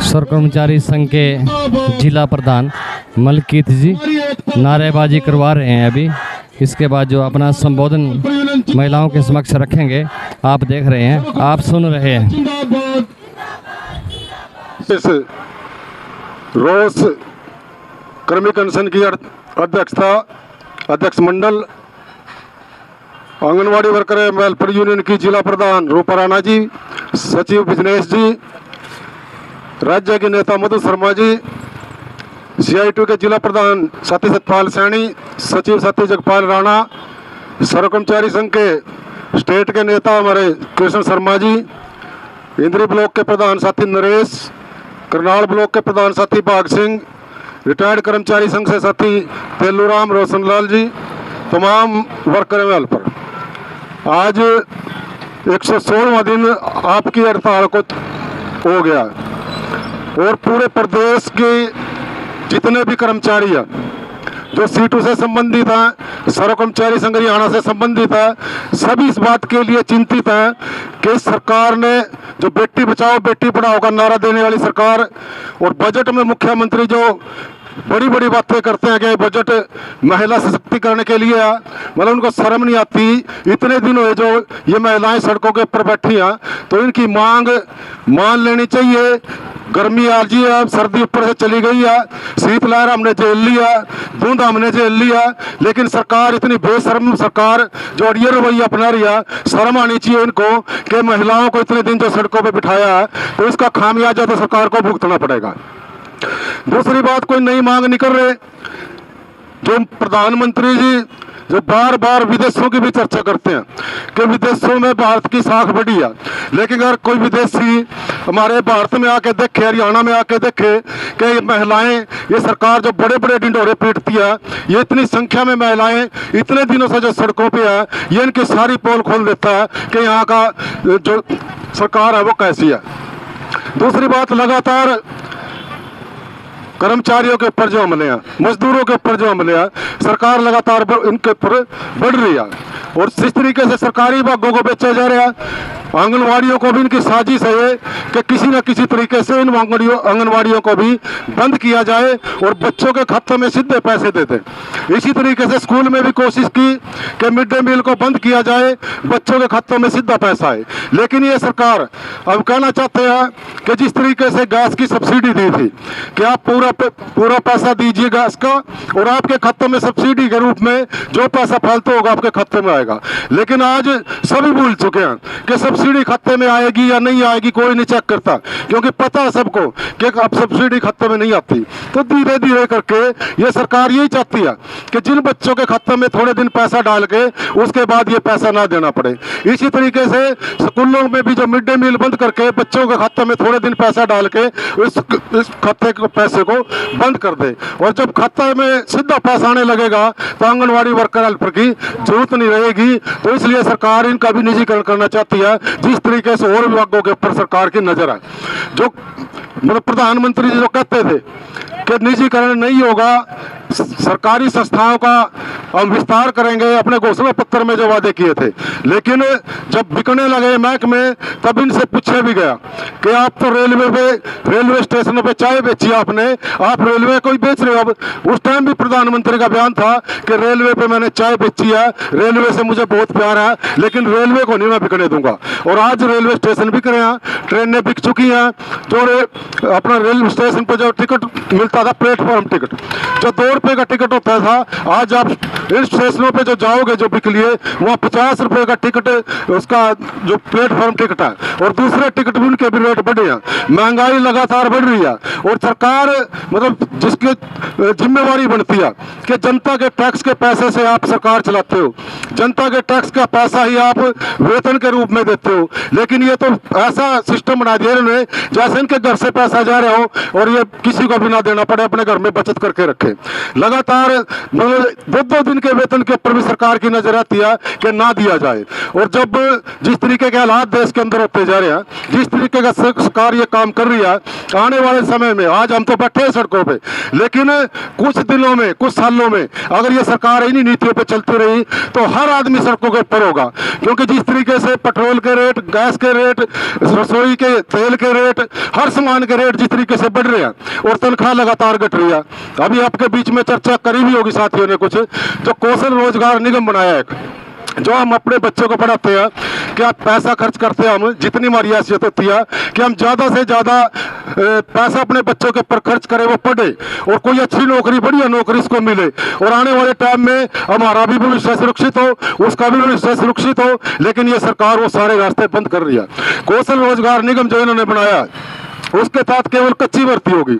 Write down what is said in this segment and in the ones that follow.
Sir कर्मचारी संघ के जिला प्रधान मलकीत जी नारेबाजी करवा रहे हैं अभी। इसके बाद जो अपना संबोधन महिलाओं के समक्ष रखेंगे, आप देख रहे हैं, आप सुन रहे हैं। इस रोज कर्मी कमीशन की अध्यक्षता अध्यक्ष मंडल आंगनवाड़ी वर्कर वेलफेयर यूनियन की जिला प्रधान रूपा राणा जी, सचिव बिजनेश जी, राज्य के नेता मधु शर्मा जी, CITU के जिला प्रधान साथी सतपाल सैनी, सचिव साथी जगपाल राणा, सर्व कर्मचारी संघ के स्टेट के नेता हमारे कृष्ण शर्मा जी, इंद्री ब्लॉक के प्रधान साथी नरेश, करनाल ब्लॉक के प्रधान साथी बाग सिंह, रिटायर्ड कर्मचारी संघ से साथी तेलूराम रोशनलाल जी, तमाम वर्कर वेलफेयर, आज 116वां दिन आपकी हड़ताल को हो गया और पूरे प्रदेश के जितने भी कर्मचारी हैं जो सीटों से संबंधित हैं, सर्व कर्मचारी संघ हरियाणा से संबंधित है, सभी इस बात के लिए चिंतित हैं कि सरकार ने जो बेटी बचाओ बेटी पढ़ाओ का नारा देने वाली सरकार और बजट में मुख्यमंत्री जो बड़ी बड़ी बातें करते हैं कि बजट महिला सशक्तिकरण के लिए है, मतलब उनको शर्म नहीं आती। इतने दिन हुए जो ये महिलाएं सड़कों के ऊपर बैठी हैं, तो इनकी मांग मान लेनी चाहिए। गर्मी आ गई है, सर्दी ऊपर से चली गई है, शीतलहर हमने झेल लिया, धुंध हमने झेल लिया, लेकिन सरकार इतनी बेशर्म सरकार जो ये रवैया अपना रही है, शर्म आनी चाहिए इनको कि महिलाओं को इतने दिन जो सड़कों पे बिठाया है, तो इसका खामियाजा तो सरकार को भुगतना पड़ेगा। दूसरी बात, कोई नई मांग नहीं कर रहे। जो प्रधानमंत्री जी जो बार बार विदेशों की भी चर्चा करते हैं कि विदेशों में भारत की साख बढ़ी है, लेकिन अगर कोई विदेशी हमारे भारत में आके देखे, हरियाणा में आके देखे कि महिलाएं, ये सरकार जो बड़े बड़े ढिंढोरे पीटती है, ये इतनी संख्या में महिलाएं इतने दिनों से जो सड़कों पे है, ये इनकी सारी पोल खोल देता है कि यहाँ का जो सरकार है वो कैसी है। दूसरी बात, लगातार कर्मचारियों के ऊपर जो हमले हैं, मजदूरों के ऊपर जो हमले हैं, सरकार लगातार इनके ऊपर बढ़ रही है और जिस तरीके से सरकारी विभागों को बेचा जा रहा है, आंगनवाड़ियों को भी इनकी साजिश है कि किसी न किसी तरीके से इन आंगनवाड़ियों को भी बंद किया जाए और बच्चों के खाते में सीधे पैसे दे दें। इसी तरीके से स्कूल में भी कोशिश की कि मिड डे मील को बंद किया जाए, बच्चों के खातों में सीधा पैसा है, लेकिन ये सरकार अब कहना चाहते हैं कि जिस तरीके से गैस की सब्सिडी दी थी कि आप पूरा पैसा दीजिए गैस का और आपके खाते में सब्सिडी के रूप में जो पैसा फालतू होगा आपके खाते में आएगा, लेकिन आज सभी भूल चुके हैं कि सब्सिडी खाते में आएगी या नहीं आएगी, कोई नहीं चेक करता, क्योंकि पता है सबको कि अब सब्सिडी खाते में नहीं आती। तो धीरे धीरे करके ये सरकार यही चाहती है कि जिन बच्चों के खाते में थोड़े दिन पैसा डाल के उसके बाद ये पैसा ना देना पड़े। इसी तरीके से स्कूलों में भी जो मिड डे मील बंद करके बच्चों के खाते में थोड़े दिन पैसा डाल के इस खाते के पैसे को बंद कर दे, और जब खाते में सीधा पैसा आने लगेगा तो आंगनवाड़ी वर्कर हेल्पर की जरूरत नहीं रहेगी। तो इसलिए सरकार इनका भी निजीकरण करना चाहती है, जिस तरीके से और विभागों के ऊपर सरकार की नजर है। जो मतलब प्रधानमंत्री जी जो कहते थे कि निजीकरण नहीं होगा, सरकारी संस्थाओं का हम विस्तार करेंगे, अपने घोषणा पत्र में जो वादे किए थे, लेकिन जब बिकने लगे महकमे तब इनसे पूछा भी गया कि आप तो रेलवे स्टेशनों पे चाय बेची आपने, आप रेलवे को ही बेच रहे हो। अब उस टाइम भी प्रधानमंत्री का बयान था कि रेलवे पे मैंने चाय बेची है, रेलवे से मुझे बहुत प्यार है, लेकिन रेलवे को नहीं मैं बिकने दूंगा। और आज रेलवे स्टेशन बिक रहे हैं, ट्रेनें बिक चुकी हैं। जो अपना रेलवे स्टेशन पर जो टिकट मिलता था, प्लेटफॉर्म टिकट जो 2 रुपए का टिकट होता था, आज आप इन स्टेशनों पे जो जाओगे जो बिक लिए, वहाँ 50 रुपए का टिकट उसका जो प्लेटफॉर्म टिकट है, और दूसरे टिकट भी उनके भी रेट बढ़े हैं। महंगाई लगातार बढ़ रही है और सरकार मतलब जिसकी जिम्मेवारी बनती है कि जनता के टैक्स के पैसे से आप सरकार चलाते हो, जनता के टैक्स का पैसा ही आप वेतन के रूप में देते हो, लेकिन ये तो ऐसा सिस्टम बना दिया इन्होंने जैसे इनके घर से पैसा जा रहा हो और ये किसी को भी ना देना पड़े, अपने घर में बचत करके रखे। लगातार मतलब 2-2 दिन के वेतन के ऊपर भी सरकार की नजर आती है कि ना दिया जाए। और जब जिस तरीके के हालात देश के अंदर होते जा रहे हैं, जिस तरीके का सरकार ये काम कर रही है, आने वाले समय में, आज हम तो बैठे हैं सड़कों पे, लेकिन कुछ दिनों में, कुछ सालों में अगर ये सरकार इन्हीं नीतियों पे चलती रही तो हर आदमी सड़कों के ऊपर होगा। क्योंकि जिस तरीके से पेट्रोल के रेट, गैस के रेट, रसोई के तेल के रेट, हर सामान के रेट जिस तरीके से बढ़ रहे हैं और तनख्वाह लगातार घट रही है। अभी आपके बीच में चर्चा करी भी होगी साथियों ने कुछ, जो कौशल रोजगार निगम बनाया है, जो हम अपने बच्चों को पढ़ाते हैं कि आप पैसा खर्च करते हैं, हम जितनी हमारी हैसियत होती है कि हम ज़्यादा से ज़्यादा पैसा अपने बच्चों के ऊपर खर्च करें, वो पढ़े और कोई अच्छी नौकरी, बढ़िया नौकरी इसको मिले और आने वाले टाइम में हमारा भी भविष्य सुरक्षित हो, उसका भी भविष्य सुरक्षित हो। लेकिन ये सरकार वो सारे रास्ते बंद कर रही है। कौशल रोजगार निगम जो इन्होंने बनाया उसके तहत केवल कच्ची भर्ती होगी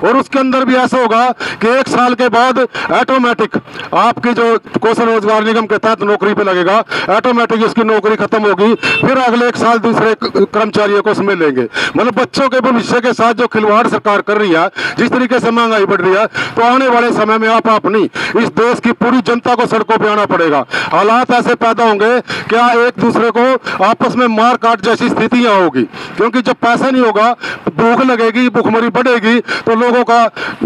और उसके अंदर भी ऐसा होगा कि 1 साल के बाद ऑटोमेटिक आपकी जो कौशल रोजगार निगम के तहत नौकरी पे लगेगा, ऑटोमेटिक इसकी नौकरी खत्म होगी, फिर अगले 1 साल दूसरे कर्मचारियों को उसमें लेंगे। मतलब बच्चों के भविष्य के साथ जो खिलवाड़ सरकार कर रही है, जिस तरीके से महंगाई बढ़ रही है, तो आने वाले समय में आप नहीं, इस देश की पूरी जनता को सड़कों पर आना पड़ेगा। हालात ऐसे पैदा होंगे क्या एक दूसरे को आपस में मार काट जैसी स्थितियां होगी, क्योंकि जब पैसा नहीं होगा, भूख लगेगी, भूखमरी बढ़ेगी, तो लोगों का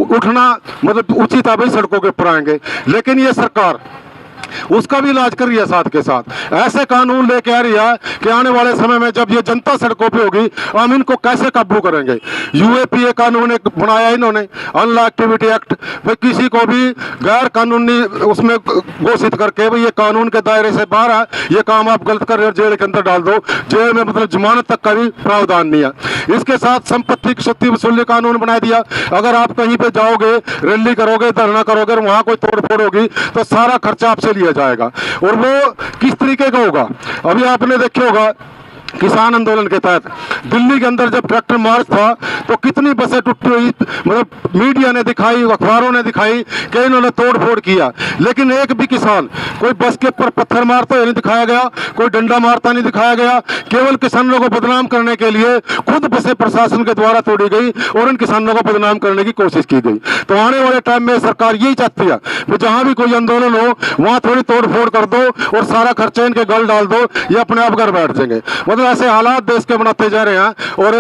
उठना मतलब उचित है भाई सड़कों के ऊपर आएंगे। लेकिन ये सरकार उसका भी इलाज कर रही है, साथ के साथ ऐसे कानून लेके आ रही है कि आने वाले समय में जब ये जनता सड़कों पे होगी, हम इनको कैसे काबू करेंगे। यूएपीए कानून एक बनाया इन्होंने, अनलॉ एक्टिविटी एक्ट, भाई किसी को भी गैर कानूनी उसमें घोषित करके भाई ये कानून के दायरे से बाहर है, ये काम आप गलत कर रहे हो, जेल के अंदर डाल दो। जेल में मतलब जमानत तक का भी प्रावधान नहीं है। इसके साथ संपत्ति की क्षति वसूली कानून बना दिया। अगर आप कहीं पे जाओगे, रैली करोगे, धरना करोगे, वहां कोई तोड़फोड़ होगी तो सारा खर्चा आपसे लिया जाएगा। और वो किस तरीके का होगा, अभी आपने देखे होगा किसान आंदोलन के तहत दिल्ली के अंदर जब ट्रैक्टर मार्च था तो कितनी बसें टूटी हुई, मतलब मीडिया ने दिखाई, अखबारों ने दिखाई कि इन्होंने तोड़फोड़ किया। लेकिन एक भी किसान कोई बस के ऊपर पत्थर मारता नहीं दिखाया गया, कोई डंडा मारता नहीं दिखाया गया। केवल किसानों को बदनाम करने के लिए खुद बसें प्रशासन के द्वारा तोड़ी गई और इन किसानों को बदनाम करने की कोशिश की गई। तो आने वाले टाइम में सरकार यही चाहती है कि जहां भी कोई आंदोलन हो वहां थोड़ी तोड़फोड़ कर दो और सारा खर्चा इनके गल डाल दो, ये अपने आप घर बैठ जाएंगे। मतलब ऐसे हालात देश के बनाते जा रहे हैं। और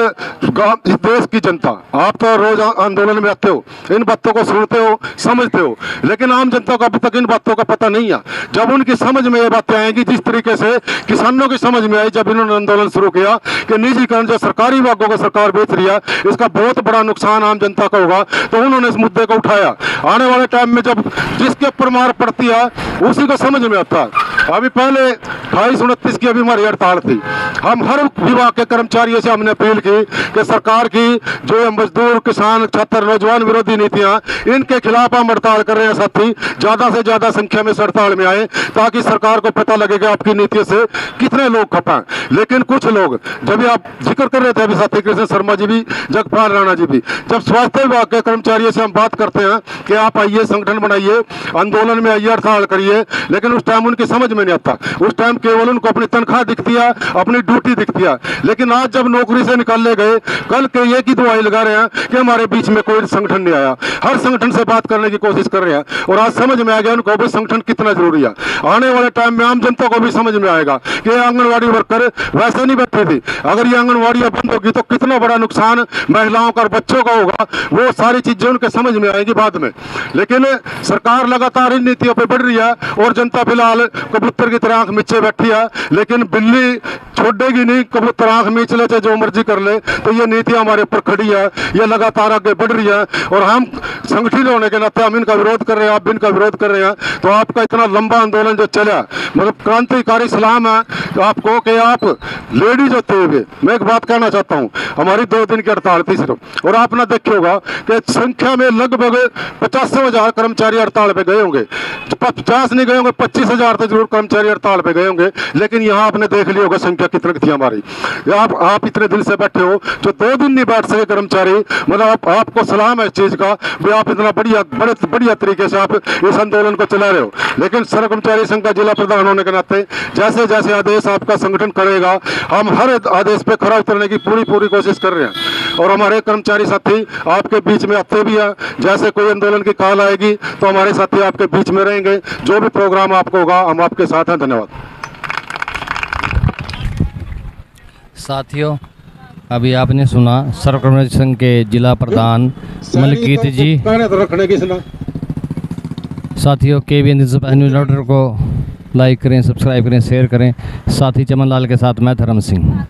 इस देश की जनता, आप तो रोज आंदोलन में आते हो, इन बातों को सुनते हो, समझते हो, लेकिन आम जनता को अभी तक इन बातों का पता नहीं है। जब उनकी समझ में ये बातें आएंगी, जिस तरीके से किसानों की समझ में आई जब इन्होंने आंदोलन शुरू किया कि निजीकरण जो सरकारी विभागों को सरकार बेच रही है, इसका बहुत बड़ा नुकसान आम जनता को होगा, तो उन्होंने इस मुद्दे को उठाया। आने वाले टाइम में जब जिसके ऊपर मार पड़ती है उसी को समझ में आता है। अभी पहले 28-29 की अभी हमारी हड़ताल थी। हम हर विभाग के कर्मचारियों से हमने अपील की कि सरकार की जो मजदूर, किसान, छात्र, नौजवान विरोधी नीतियां, इनके खिलाफ हम हड़ताल कर रहे हैं। साथी ज्यादा से ज्यादा संख्या में हड़ताल में आए ताकि सरकार को पता लगेगा आपकी नीतियों से कितने लोग खपा हैं। लेकिन कुछ लोग, जब आप जिक्र कर रहे थे अभी साथी कृष्ण शर्मा जी भी, जगपाल राणा जी भी, जब स्वास्थ्य विभाग के कर्मचारियों से हम बात करते हैं कि आप आइए, संगठन बनाइए, आंदोलन में आइए, हड़ताल करिए, लेकिन उस टाइम उनकी समझ में नहीं आता। उस टाइम केवल उनको अपनी तनख्वाह दिखती है, अपनी ड्यूटी दिखती है। लेकिन आज जब नौकरी से निकाले गए, कल के एक ही दुआई लगा रहे हैं कि हमारे बीच में कोई संगठन नहीं आया। हर संगठन से बात करने की कोशिश कर रहे हैं और आज समझ में आ गया उनको भी संगठन कितना जरूरी है। आने वाले टाइम में आम जनता को भी समझ में आएगा कि आंगनवाड़ी वर्कर वैसे नहीं बैठे थे, अगर ये आंगनवाड़ियां बंद होगी तो कितना बड़ा नुकसान महिलाओं का और बच्चों का होगा। वो सारी चीजें उनके समझ में आएगी बाद में। लेकिन सरकार लगातार इन नीतियों पर बढ़ रही है और जनता फिलहाल कबूतर की तरह आंख मीचे बैठी है। लेकिन बिल्ली छोड़ेगी नहीं, कबूतर आंख मीच ले चाहे जो मर्जी कर ले। तो ये नीतियां हमारे ऊपर खड़ी है, ये लगातार आगे बढ़ रही है और हम संगठित होने के नाते हम इनका विरोध कर रहे हैं, आप भी इनका विरोध कर रहे हैं। तो आपका इतना लंबा आंदोलन जो चला, मतलब क्रांतिकारी सलाम है तो आपको कि आप लेडीज होते हुए मैं एक बात कहना चाहता हूँ, हमारी 2 दिन की हड़ताल थी सिर्फ, और आपने देखे होगा कि संख्या में लगभग 85,000 कर्मचारी हड़ताल पे गए होंगे। 50 नहीं गए होंगे, 25,000 तो जरूर कर्मचारी हड़ताल पे गए होंगे। लेकिन यहाँ आपने देख लिया होगा संख्या कितनी थी हमारी। आप इतने दिल से बैठे हो, जो 2 दिन नहीं बैठ सके कर्मचारी, मतलब आपको सलाम है इस चीज का भी आप इतना बढ़िया तरीके से आप इस आंदोलन को चला रहे हो। लेकिन सर्व कर्मचारी संघ का जिला प्रधान होने के नाते जैसे जैसे आदेश आपका संगठन करेगा, हम हर आदेश पे खरा उतरने की पूरी कोशिश कर रहे हैं। और हमारे कर्मचारी साथी आपके बीच में आते भी हैं। जैसे कोई आंदोलन की कॉल आएगी तो हमारे साथी आपके बीच में रहेंगे। जो भी प्रोग्राम आपको होगा हम आपके साथ हैं। धन्यवाद साथियों, अभी आपने सुना सर्वकर्मचारी संघ के जिला प्रधान मलकीत जी। साथियों, KBN न्यूज़ को लाइक करें, सब्सक्राइब करें, शेयर करें। साथी चमन लाल के साथ मैं धर्म सिंह।